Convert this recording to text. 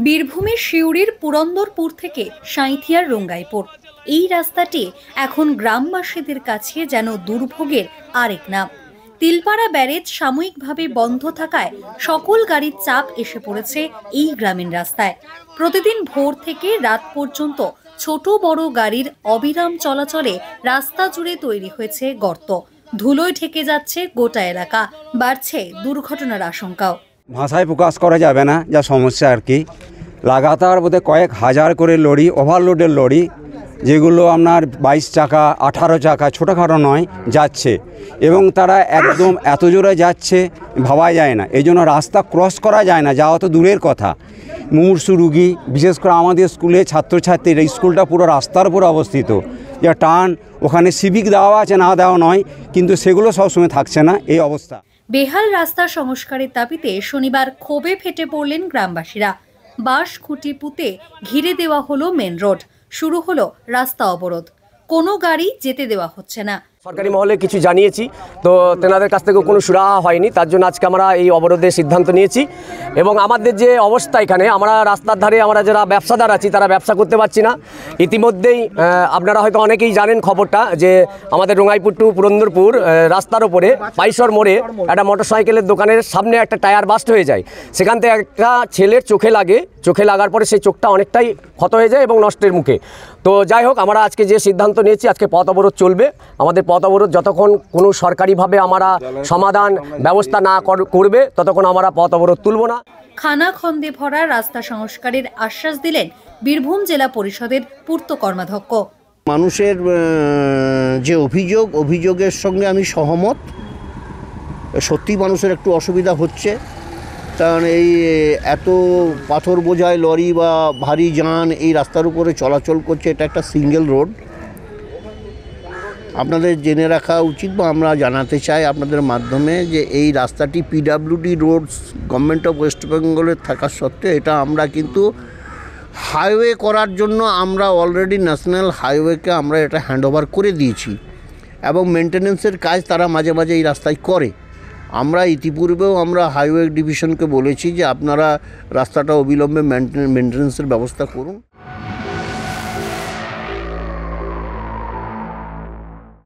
বীরভূমের সিউড়ির পুরন্দরপুর থেকে সাঁইথিয়ার রঙ্গাইপুর এই রাস্তাটি এখন গ্রামবাসীদের কাছে যেন দুর্ভোগের আরেক নাম। তিলপাড়া ব্যারেজ সাময়িকভাবে বন্ধ থাকায় সকল গাড়ির চাপ এসে পড়েছে এই গ্রামীণ রাস্তায়। প্রতিদিন ভোর থেকে রাত পর্যন্ত ছোট বড় গাড়ির অবিরাম চলাচলে রাস্তা জুড়ে তৈরি হয়েছে গর্ত, ধুলোয় ঢেকে যাচ্ছে গোটা এলাকা, বাড়ছে দুর্ঘটনার আশঙ্কাও। ভাষায় প্রকাশ করা যাবে না যা সমস্যা আর কি। লাগাতার বোধহয় কয়েক হাজার করে লরি, ওভারলোডের লরি, যেগুলো আপনার 22 চাকা 18 চাকা ছোটোখাটো নয় যাচ্ছে, এবং তারা একদম এত জোরে যাচ্ছে ভাবা যায় না। এই জন্য রাস্তা ক্রস করা যায় না, যাওয়া তো দূরের কথা। মুমূর্ষু রুগী, বিশেষ করে আমাদের স্কুলে ছাত্রছাত্রীরা, স্কুলটা পুরো রাস্তার উপর অবস্থিত, যা টান, ওখানে সিভিক দেওয়া আছে, না দেওয়া নয়, কিন্তু সেগুলো সবসময় থাকছে না, এই অবস্থা। বেহাল রাস্তা সংস্কারের দাবিতে শনিবার ক্ষোভে ফেটে পড়লেন গ্রামবাসীরা। বাঁশ খুঁটি পুঁতে ঘিরে দেওয়া হলো মেন রোড, শুরু হলো রাস্তা অবরোধ, কোনো গাড়ি যেতে দেওয়া হচ্ছে না। সরকারি মহলে কিছু জানিয়েছি, তো তেনাদের কাছ থেকেও কোনো সুরাহা হয়নি, তার জন্য আজকে আমরা এই অবরোধের সিদ্ধান্ত নিয়েছি। এবং আমাদের যে অবস্থা এখানে, আমরা রাস্তার ধারে আমরা যারা ব্যবসাদার আছি তারা ব্যবসা করতে পারছি না। ইতিমধ্যেই আপনারা হয়তো অনেকেই জানেন খবরটা, যে আমাদের রঙ্গাইপুর টু পুরন্দরপুর রাস্তার ওপরে পাইসর মোড়ে একটা মোটরসাইকেলের দোকানের সামনে একটা টায়ার বাস্ট হয়ে যায়। সেখান থেকে একটা ছেলের চোখে লাগে, চোখে লাগার পরে সেই চোখটা অনেকটাই ক্ষত হয়ে যায় এবং নষ্টের মুখে। তো যাই হোক, আমরা আজকে যে সিদ্ধান্ত নিয়েছি, আজকে পথ অবরোধ চলবে। আমাদের পথ অবরোধ যতক্ষণ কোনো সরকারিভাবে আমরা সমাধান ব্যবস্থা না করবে ততক্ষণ আমরা পথ অবরোধ তুলব না। খানাখন্দে ভরা রাস্তা সংস্কারের আশ্বাস দিলেন বীরভূম জেলা পরিষদের পূর্ত কর্মাধ্যক্ষ। মানুষের যে অভিযোগের সঙ্গে আমি সহমত। সত্যি মানুষের একটু অসুবিধা হচ্ছে, কারণ এই এত পাথর বোঝাই লরি বা ভারী যান এই রাস্তার উপরে চলাচল করছে। এটা একটা সিঙ্গেল রোড। আপনাদের জেনে রাখা উচিত, বা আমরা জানাতে চাই আপনাদের মাধ্যমে, যে এই রাস্তাটি PWD roads government of west বেঙ্গলের থাকা সত্ত্বেও এটা আমরা কিন্তু হাইওয়ে করার জন্য আমরা অলরেডি ন্যাশনাল হাইওয়েকে আমরা এটা হ্যান্ডওভার করে দিয়েছি, এবং মেনটেন্যান্সের কাজ তারা মাঝে মাঝে এই রাস্তায় করে। আমরা ইতিপূর্বেও আমরা হাইওয়ে ডিভিশনকে বলেছি যে আপনারা রাস্তাটা অবিলম্বে মেনটেন্যান্সের ব্যবস্থা করুন।